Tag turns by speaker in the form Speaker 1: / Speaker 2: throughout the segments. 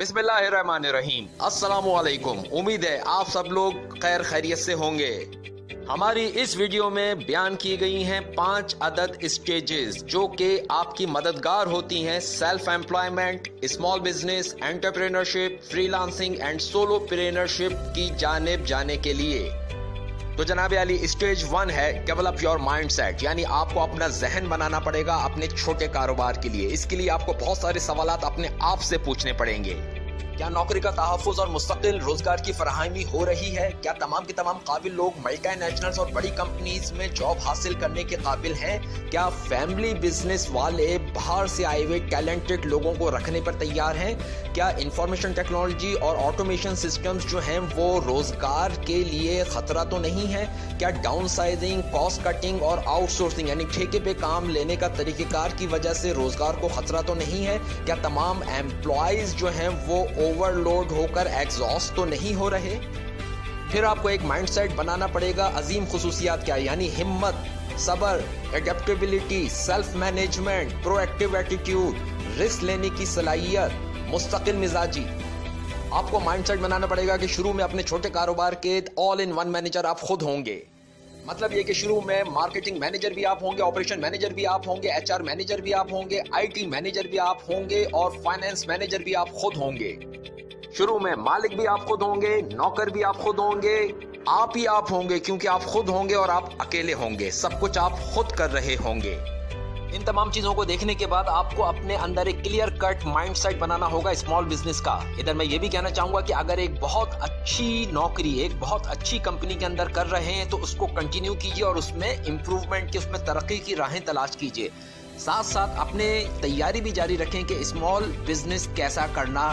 Speaker 1: बिस्मिल्लाहिर्रहमानिर्रहीम। अस्सलाम वालेकुम। उम्मीद है आप सब लोग खैर खैरियत से होंगे। हमारी इस वीडियो में बयान की गई हैं 5 अदद स्टेजेस जो कि आपकी मददगार होती हैं self employment, small business, entrepreneurship, freelancing and solopreneurship की जानिब जाने के लिए। तो जनाब अली, स्टेज 1 है डेवलप योर माइंडसेट, यानी आपको अपना जहन बनाना पड़ेगा अपने छोटे कारोबार के लिए। इसके लिए आपको बहुत सारे सवालात अपने आप से पूछने पड़ेंगे। क्या नौकरी का तहफ़्फ़ुज़ और मुस्तकिल रोजगार की फराहमी हो रही है? क्या तमाम के तमाम काबिल लोग मल्टीनेशनल्स और बड़ी कंपनीज में जॉब हासिल करने के काबिल हैं? क्या फैमिली बिजनेस वाले बाहर से आए हुए टैलेंटेड लोगों को रखने पर तैयार हैं? क्या इंफॉर्मेशन टेक्नोलॉजी और ऑटोमेशन सिस्टम्स जो हैं वो रोजगार के लिए खतरा तो नहीं है? क्या डाउनसाइजिंग, कॉस्ट कटिंग और आउटसोर्सिंग यानी ठेके पे काम लेने का तरीक़ेकार की वजह से रोजगार को खतरा तो नहीं है? क्या तमाम एम्प्लॉयज जो हैं वो ओवरलोड होकर एग्जॉस्ट तो नहीं हो रहे? फिर आपको एक माइंडसेट बनाना पड़ेगा। अजीम खुसूसियात क्या है? यानी हिम्मत, सब्र, adaptability, self management, proactive attitude, risk लेने की सलाहियत, मुस्तकिल मिजाजी। आपको माइंडसेट बनाना पड़ेगा कि शुरू में अपने छोटे कारोबार के ऑल इन वन मैनेजर आप खुद होंगे। मतलब ये कि शुरू में मार्केटिंग मैनेजर भी आप होंगे, ऑपरेशन मैनेजर भी आप होंगे, एचआर मैनेजर भी आप होंगे, आईटी मैनेजर भी आप होंगे और फाइनेंस मैनेजर भी आप खुद होंगे। शुरू में मालिक भी आप खुद होंगे, नौकर भी आप खुद होंगे, आप ही आप होंगे क्योंकि आप खुद होंगे और आप अकेले होंगे। सब कुछ आप खुद कर रहे होंगे। इन तमाम चीजों को देखने के बाद आपको अपने अंदर एक क्लियर कट माइंडसेट बनाना होगा स्मॉल बिजनेस का। इधर मैं ये भी कहना चाहूंगा कि अगर एक बहुत अच्छी नौकरी, एक बहुत अच्छी कंपनी के अंदर कर रहे हैं तो उसको कंटिन्यू कीजिए और उसमें इम्प्रूवमेंट की, उसमें तरक्की की राहें तलाश कीजिए। साथ साथ अपने तैयारी भी जारी रखें कि स्मॉल बिजनेस कैसा करना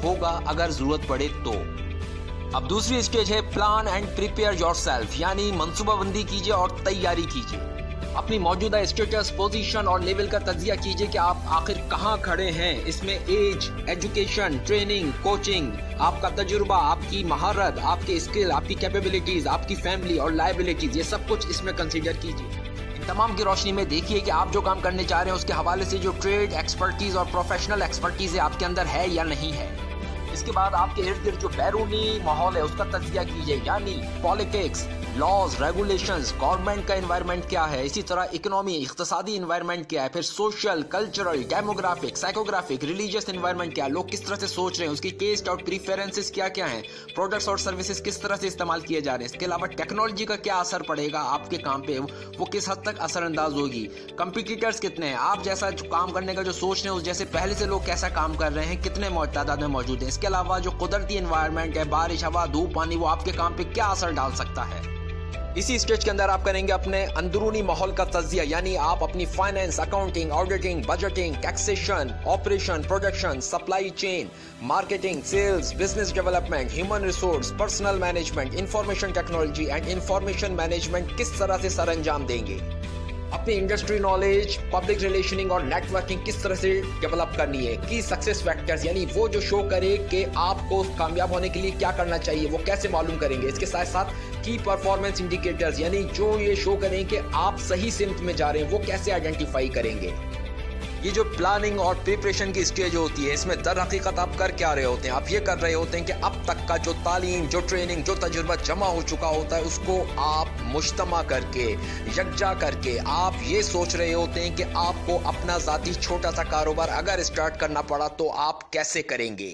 Speaker 1: होगा अगर जरूरत पड़े तो। अब दूसरी स्टेज है प्लान एंड प्रिपेयर योरसेल्फ, यानी मंसूबाबंदी कीजिए और तैयारी कीजिए। अपनी मौजूदा स्टेटस, पोजीशन और लेवल का तज्जिया कीजिए कि आप आखिर कहां खड़े हैं। इसमें एज, एजुकेशन, ट्रेनिंग, कोचिंग, आपका तजुर्बा, आपकी महारत, आपके स्किल, आपकी कैपेबिलिटीज, आपकी फैमिली और लायबिलिटीज, ये सब कुछ इसमें कंसीडर कीजिए। इन तमाम की रोशनी में देखिए कि आप जो काम करने जा रहे हैं उसके हवाले से जो ट्रेड एक्सपर्टीज और प्रोफेशनल एक्सपर्टीज है आपके अंदर है या नहीं है। इसके बाद आपके इर्द गिर्द जो बैरूनी माहौल है उसका तज्जिया कीजिए, यानी पॉलिटिक्स, लॉज, रेगुलेशंस, गवर्नमेंट का एनवायरनमेंट क्या है, इसी तरह इकोनॉमी, इक्तिसादी एनवायरनमेंट क्या है, फिर social, cultural, demographic, psychographic, religious environment क्या है, लोग किस तरह से सोच रहे हैं, उसकी टेस्ट और प्रीफरेंसेस क्या क्या हैं, प्रोडक्ट्स और सर्विसेज किस तरह से इस्तेमाल किए जा रहे हैं। इसके अलावा टेक्नोलॉजी का क्या असर पड़ेगा आपके काम पे, वो किस हद तक असरअंदाज होगी, कंपिटिटर्स कितने हैं, आप जैसा जो काम करने का जो सोच रहे हैं उस जैसे पहले से लोग कैसा काम कर रहे हैं, कितने तादाद में मौजूद हैं। इसके अलावा जो कुदरती एनवायरनमेंट है, बारिश, हवा, धूप, पानी, वो आपके काम पे क्या असर डाल सकता है। इसी स्टेज के अंदर आप करेंगे अपने अंदरूनी माहौल का तज्जिया, यानी आप अपनी finance, accounting, auditing, budgeting, taxation, operation, production, supply chain, marketing, sales, business development, human resource, personal management, information technology and information management किस तरह से सर अंजाम देंगे। अपनी इंडस्ट्री नॉलेज, पब्लिक रिलेशनिंग और नेटवर्किंग किस तरह से डेवलप करनी है। की सक्सेस फैक्टर्स, यानी वो जो शो करे कि आपको कामयाब होने के लिए क्या करना चाहिए, वो कैसे मालूम करेंगे। इसके साथ साथ की परफॉर्मेंस इंडिकेटर्स, यानी जो ये शो करें कि आप सही सिमत में जा रहे हैं, वो कैसे आइडेंटिफाई करेंगे। ये जो प्लानिंग और प्रिपरेशन की स्टेज होती है, इसमें दर हकीकत आप कर क्या रहे होते हैं? आप ये कर रहे होते हैं कि अब तक का जो तालीम, जो ट्रेनिंग, जो तजुर्बा जमा हो चुका होता है उसको आप मुज्तमा करके, यकजा करके आप ये सोच रहे होते हैं कि आपको अपना ज़ाती छोटा सा कारोबार अगर स्टार्ट करना पड़ा तो आप कैसे करेंगे।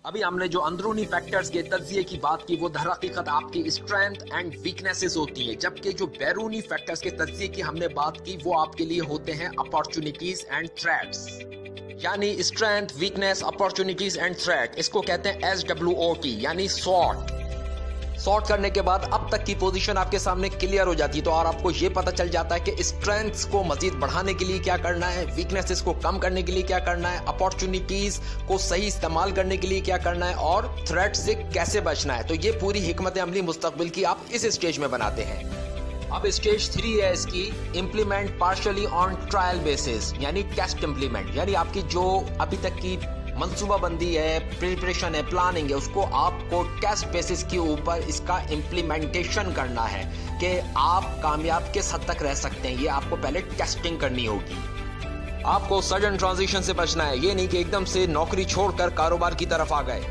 Speaker 1: अभी हमने जो अंदरूनी फैक्टर्स के तज्जिए की बात की वो दर हकीकत आपकी स्ट्रेंथ एंड वीकनेसेस होती है, जबकि जो बैरूनी फैक्टर्स के तज्जिए की हमने बात की वो आपके लिए होते हैं अपॉर्चुनिटीज एंड थ्रेट्स। यानी strength, weakness, opportunities and threat, इसको कहते हैं SWOT, यानी सॉर्ट करने के बाद अब तक की पोजीशन आपके सामने क्लियर हो जाती है। तो और आपको ये पता चल जाता है कि स्ट्रेंथ्स को मजीद बढ़ाने के लिए क्या करना है, वीकनेसेस को कम करने के लिए क्या करना है, अपॉर्चुनिटीज को सही इस्तेमाल करने के लिए क्या करना है और थ्रेट से कैसे बचना है। तो ये पूरी हिकमत अमली मुस्तकबिल की आप इस स्टेज में बनाते हैं। अब स्टेज 3 है इसकी, implement partially on trial basis, यानी टेस्ट इम्प्लीमेंट, यानी आपकी जो अभी तक की मंसूबाबंदी है, प्रिपरेशन है, प्लानिंग है, उसको आपको टेस्ट बेसिस के ऊपर इसका इम्प्लीमेंटेशन करना है कि आप कामयाब किस हद तक रह सकते हैं। ये आपको पहले टेस्टिंग करनी होगी। آپ کو سڈن ٹرانزیشن سے بچنا ہے. یہ نہیں کہ ایک دم سے نوکری چھوڑ کر کاروبار کی طرف آ گئے.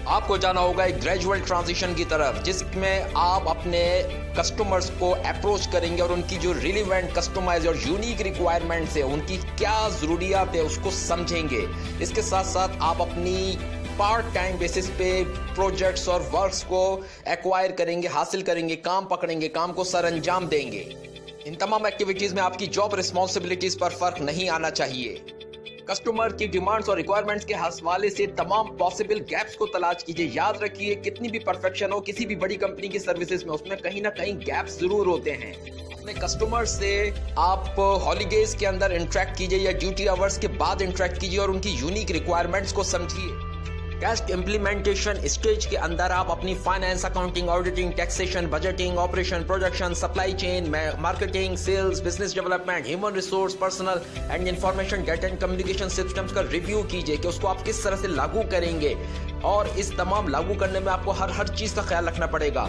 Speaker 1: آپ کو جانا ہوگا ایک گریجویل ٹرانزیشن کی طرف, جس میں آپ اپنے کسٹمرز کو اپروچ کریں گے اور ان کی جو ریلیونٹ کسٹمائز اور یونیک ریکوائرمنٹس ہیں, ان کی کیا ضروریات ہے اس کو سمجھیں گے. اس کے ساتھ ساتھ آپ اپنی پارٹ ٹائم بیسس پہ پروجیکٹس اور ورکس کو ایکوائر کریں گے, حاصل کریں گے, کام پکڑیں گے, کام کو سر انجام دیں گے. ان تمام ایکٹیویٹیز میں آپ کی جاب ریسپانسبلٹیز پر فرق نہیں آنا چاہیے. کسٹمر کی ڈیمانڈز اور ریکوائرمنٹس کے حوالے سے تمام پاسبل گیپس کو تلاش کیجئے. یاد رکھیے, کتنی بھی پرفیکشن ہو کسی بھی بڑی کمپنی کی سروسز میں, اس میں کہیں نہ کہیں گیپس ضرور ہوتے ہیں. اپنے کسٹمر سے آپ ہالیڈیز کے اندر انٹریکٹ کیجئے یا ڈیوٹی آورز کے بعد انٹریکٹ کیجئے اور ان کی یونیک ریکوائرمنٹس کو سمجھیے. کیسٹ امپلیمنٹیشن اسٹیج کے اندر آپ اپنی finance, accounting, auditing, taxation, budgeting, operation, production, supply chain, marketing, sales, business development, human resource, personal and information data and communication systems کا ریویو کیجئے کہ اس کو آپ کس طرح سے لاگو کریں گے. اور اس تمام لاگو کرنے میں آپ کو ہر چیز کا خیال رکھنا پڑے گا.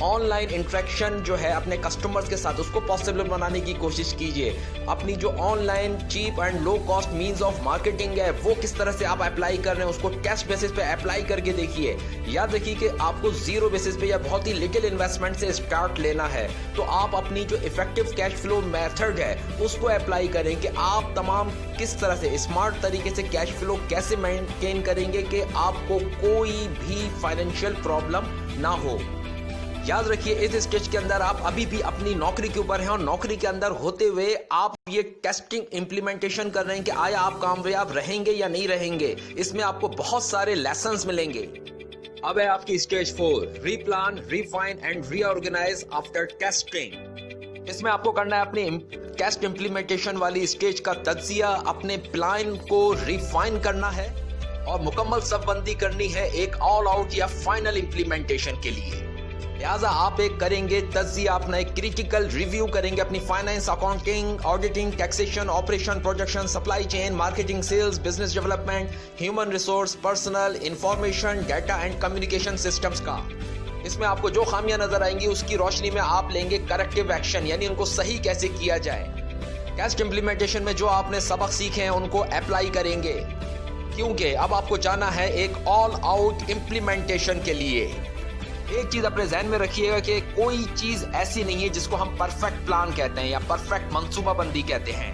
Speaker 1: آن لائن انٹریکشن جو ہے اپنے کسٹمرز کے ساتھ, اس کو پاسبل بنانے کی کوشش کیجئے. اپنی جو online cheap and low cost means of marketing ہے, وہ کس طرح سے آپ اپلائی کر رہے ہیں, اس کو ٹیسٹ بیسس پہ اپلائی کر کے دیکھیے. یاد رکھیے کہ آپ کو زیرو بیسس پہ یا بہت ہی لٹل انویسٹمنٹ سے اسٹارٹ لینا ہے. تو آپ اپنی جو افیکٹو کیش فلو میتھڈ ہے اس کو اپلائی کریں کہ آپ تمام کس طرح سے اسمارٹ طریقے سے کیش فلو کیسے مینٹین کریں گے کہ آپ کو کوئی بھی فائنینشیل پرابلم نہ ہو. یاد رکھیے, اس اسٹیج کے اندر آپ ابھی بھی اپنی نوکری کے اوپر ہیں اور نوکری کے اندر ہوتے ہوئے آپ یہ ٹیسٹنگ امپلیمنٹیشن کر رہے ہیں کہ آیا آپ کامیاب رہیں گے یا نہیں رہیں گے. اس میں آپ کو بہت سارے لیسنز ملیں گے. اب ہے آپ کی stage 4, replan, refine and reorganise after testing. اس میں آپ کو کرنا ہے اپنی ٹیسٹ امپلیمنٹیشن والی اسٹیج کا تجزیہ, اپنے پلان کو ریفائن کرنا ہے اور مکمل صف بندی کرنی ہے ایک آل آؤٹ یا فائنل امپلیمنٹیشن کے لیے. لہٰذا آپ ایک کریں گے تجزیہ, اپنا ایک کریٹیکل ریویو کریں گے اپنی finance, accounting, auditing, taxation, operation, production, supply chain, marketing, sales, business development, human resource, personal, information data and communication systems کا. اس میں آپ کو جو خامیاں نظر آئیں گی اس کی روشنی میں آپ لیں گے کریکٹیو ایکشن, یعنی ان کو صحیح کیسے کیا جائے. کیسٹ امپلیمنٹیشن میں جو آپ نے سبق سیکھے ہیں ان کو اپلائی کریں گے, کیونکہ اب آپ کو جانا ہے ایک آل آؤٹ امپلیمنٹیشن کے لیے. ایک چیز اپنے ذہن میں رکھیے گا کہ کوئی چیز ایسی نہیں ہے جس کو ہم پرفیکٹ پلان کہتے ہیں یا پرفیکٹ منصوبہ بندی کہتے ہیں.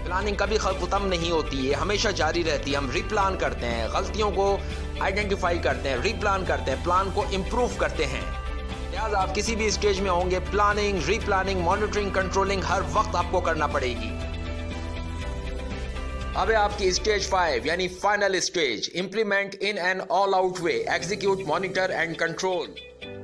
Speaker 1: پلاننگ کبھی ختم نہیں ہوتی ہے, ہمیشہ جاری رہتی ہے. ہم ری پلان کرتے ہیں, غلطیوں کو آئیڈینٹیفائی کرتے ہیں, ری پلان کرتے ہیں, پلان کو امپروو کرتے ہیں. لہٰذا آپ کسی بھی اسٹیج میں ہوں گے, پلاننگ, ری پلاننگ, مانیٹرنگ, کنٹرولنگ ہر وقت آپ کو کرنا پڑے گی. اب ہے آپ کی اسٹیج 5 یعنی final stage, implement in an all out way, execute, monitor and control.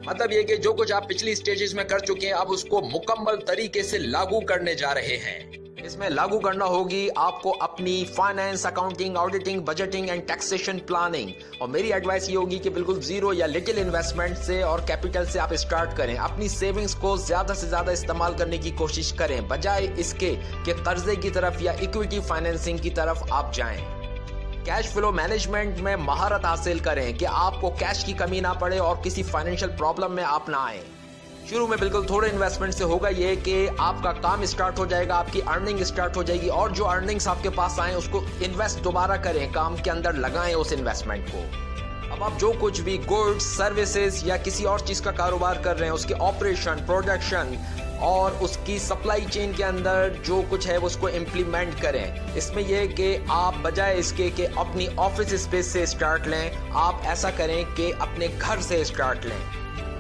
Speaker 1: مطلب یہ کہ جو کچھ آپ پچھلی اسٹیجز میں کر چکے ہیں اب اس کو مکمل طریقے سے لاگو کرنے جا رہے ہیں. اس میں لاگو کرنا ہوگی آپ کو اپنی finance, accounting, auditing, budgeting and taxation planning. اور میری ایڈوائس یہ ہوگی کہ بالکل زیرو یا لٹل انویسٹمنٹ سے اور کیپٹل سے آپ اسٹارٹ کریں. اپنی سیونگز کو زیادہ سے زیادہ استعمال کرنے کی کوشش کریں, بجائے اس کے کہ قرضے کی طرف یا ایکویٹی فائنینسنگ کی طرف آپ جائیں. کیش فلو مینجمنٹ میں مہارت حاصل کریں کہ آپ کو کیش کی کمی نہ پڑے اور کسی فائنینشیل پرابلم میں آپ نہ آئیں. شروع میں بالکل تھوڑے انویسٹمنٹ سے ہوگا یہ کہ آپ کا کام اسٹارٹ ہو جائے گا, آپ کی ارننگ اسٹارٹ ہو جائے گی, اور جو ارننگز آپ کے پاس آئیں اس کو انویسٹ دوبارہ کریں, کام کے اندر لگائیں اس انویسٹمنٹ کو. اب آپ جو کچھ بھی گڈس, سروسز یا کسی اور چیز کا کاروبار کر رہے ہیں اس کے آپریشن, پروڈکشن اور اس کی سپلائی چین کے اندر جو کچھ ہے اس کو امپلیمنٹ کریں. اس میں یہ کہ آپ بجائے اس کے کہ اپنی آفس اسپیس سے اسٹارٹ لیں, آپ ایسا کریں کہ اپنے گھر سے اسٹارٹ لیں.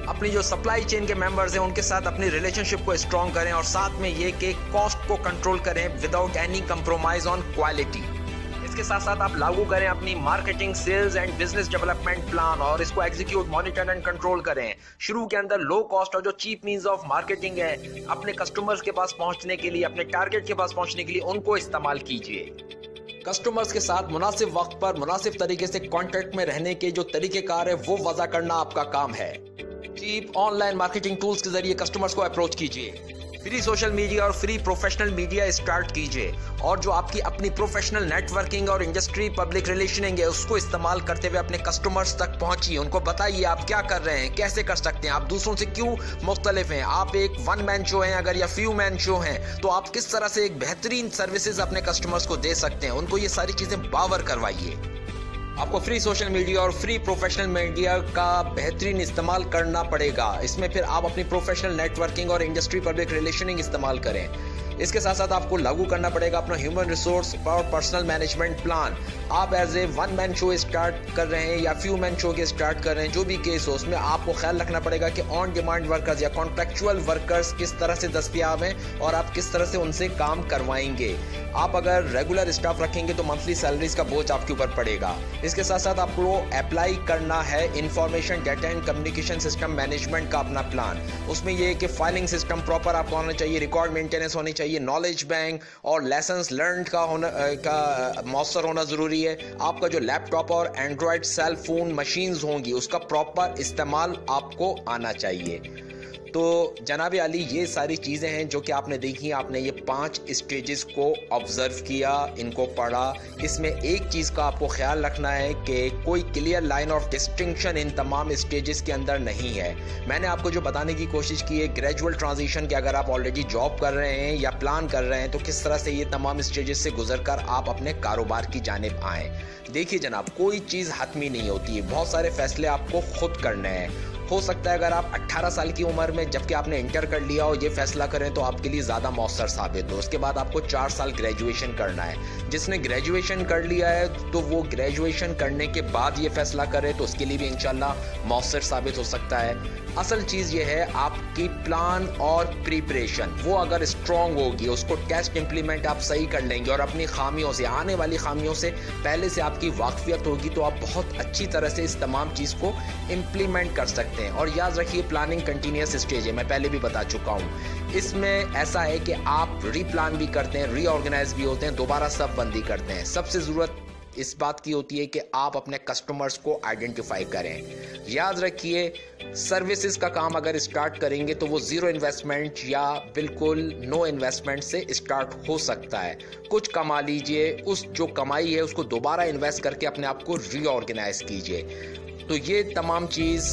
Speaker 1: اپنی جو سپلائی چین کے ممبرز ہیں ان کے ساتھ اپنی ریلیشن شپ کو اسٹرانگ کریں, اور ساتھ میں یہ کہ کاسٹ کو کنٹرول کریں without any compromise on quality. اس کے ساتھ ساتھ آپ لاگو کریں اپنی marketing, sales and business development plan, اور اس کو ایگزیکیوٹ, مانیٹر اینڈ کنٹرول کریں. شروع کے اندر لو کاسٹ اور جو چیپ مینز آف مارکیٹنگ ہے اپنے کسٹمرز کے پاس پہنچنے کے لیے, اپنے ٹارگیٹ کے پاس پہنچنے کے لیے ان کو استعمال کیجیے. کسٹمرز کے ساتھ مناسب وقت پر مناسب طریقے سے کانٹیکٹ میں رہنے کے جو طریقہ کار ہے وہ وضع کرنا آپ کا کام ہے. Cheap on line marketing tools کے ذریعے کسٹمرز کو اپروچ کیجیے. फ्री सोशल मीडिया और फ्री प्रोफेशनल मीडिया स्टार्ट कीजिए और जो आपकी अपनी प्रोफेशनल नेटवर्किंग और इंडस्ट्री पब्लिक रिलेशनिंग है उसको इस्तेमाल करते हुए अपने कस्टमर्स तक पहुंचिए। उनको बताइए आप क्या कर रहे हैं, कैसे कर सकते हैं, आप दूसरों से क्यों मुख्तलिफ हैं, आप एक वन मैन शो हैं अगर या फ्यू मैन शो हैं तो आप किस तरह से एक बेहतरीन सर्विसेज अपने कस्टमर्स को दे सकते हैं। उनको ये सारी चीजें बावर करवाइए। आपको फ्री सोशल मीडिया और फ्री प्रोफेशनल मीडिया का बेहतरीन इस्तेमाल करना पड़ेगा। इसमें फिर आप अपनी प्रोफेशनल नेटवर्किंग और इंडस्ट्री पब्लिक रिलेशनिंग इस्तेमाल करें। इसके साथ साथ आपको लागू करना पड़ेगा अपना ह्यूमन रिसोर्स और पर्सनल मैनेजमेंट प्लान। आप as a one man show start कर रहे हैं या फ्यू मैन शो के स्टार्ट कर रहे हैं, जो भी केस हो उसमें आपको ख्याल रखना पड़ेगा कि ऑन डिमांड वर्कर्स या कॉन्ट्रैक्चुअल वर्कर्स किस तरह से दस्तयाब हैं और आप किस तरह से उनसे काम करवाएंगे। आप अगर रेगुलर स्टाफ रखेंगे तो मंथली सैलरीज का बोझ आपके ऊपर पड़ेगा। इसके साथ साथ आपको अप्लाई करना है information data and communication system management का अपना प्लान। उसमें यह है कि फाइलिंग सिस्टम प्रॉपर आपको होना चाहिए, रिकॉर्ड मेंटेनेंस होनी चाहिए, नॉलेज बैंक और लेसन्स लर्न का मौसर होना ज़रूरी है। आपका जो लैपटॉप और एंड्रॉयड सेल फोन मशीन्स होंगी उसका प्रॉपर इस्तेमाल आपको आना चाहिए। तो जनाब अली ये सारी चीज़ें हैं जो कि आपने देखी। आपने ये 5 स्टेजेस को ऑब्जर्व किया, इनको पढ़ा। इसमें एक चीज़ का आपको ख्याल रखना है कि कोई clear line of distinction in तमाम स्टेजेस के अंदर नहीं है। मैंने आपको जो बताने की कोशिश की है ग्रेजुअल ट्रांजिशन कि अगर आप ऑलरेडी जॉब कर रहे हैं या प्लान कर रहे हैं तो किस तरह से ये तमाम स्टेजेस से गुजर कर आप अपने कारोबार की जानिब आएँ। देखिए जनाब, कोई चीज़ हतमी नहीं होती है, बहुत सारे फैसले आपको खुद करने हैं। हो सकता है अगर आप 18 साल की उम्र में जबकि आपने इंटर कर लिया हो ये फैसला करें तो आपके लिए ज़्यादा मौसर साबित हो। उसके बाद आपको 4 साल ग्रेजुएशन करना है। जिसने ग्रेजुएशन कर लिया है तो वो ग्रेजुएशन करने के बाद ये फैसला करे तो उसके लिए भी इंशाल्लाह मौसर साबित हो सकता है। असल चीज़ ये है आपकी प्लान और प्रिपरेशन, वो अगर स्ट्रॉन्ग होगी, उसको टेस्ट इम्प्लीमेंट आप सही कर लेंगे और अपनी खामियों से, आने वाली खामियों से पहले से आपकी वाकफियत होगी तो आप बहुत अच्छी तरह से इस तमाम चीज़ को इम्प्लीमेंट कर सकते हैं। और याद रखिए प्लानिंग कंटिन्यूस स्टेज है, मैं पहले भी बता चुका हूँ। इसमें ऐसा है कि आप रीप्लान भी करते हैं, रीऑर्गेनाइज भी होते हैं, दोबारा सब बंदी करते हैं। सबसे ज़रूरत इस बात की होती है कि आप अपने कस्टमर्स को आइडेंटिफाई करें। याद रखिए सर्विसेज का काम अगर स्टार्ट करेंगे तो वो ज़ीरो इन्वेस्टमेंट या बिल्कुल नो इन्वेस्टमेंट से स्टार्ट हो सकता है। कुछ कमा लीजिए, उस जो कमाई है उसको दोबारा इन्वेस्ट करके अपने आप को रीऑर्गेनाइज कीजिए। तो ये तमाम चीज़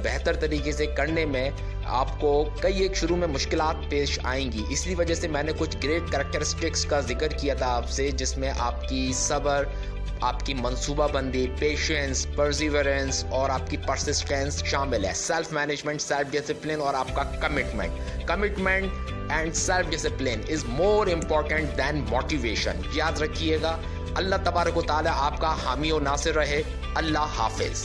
Speaker 1: बेहतर तरीके से करने में आपको कई एक शुरू में मुश्किलात पेश आएंगी। इसी वजह से मैंने कुछ ग्रेट कैरेक्टरिस्टिक्स का जिक्र किया था आपसे, जिसमें आपकी सब्र, आपकी मंसूबाबंदी, पेशेंस, परसिवरेंस और आपकी परसिस्टेंस शामिल है। सेल्फ मैनेजमेंट, सेल्फ डिसिप्लिन और आपका commitment and self discipline is more important than motivation. याद रखिएगा। अल्लाह तबारक व तआला आपका हामी और नासिर रहे। अल्लाह हाफिज।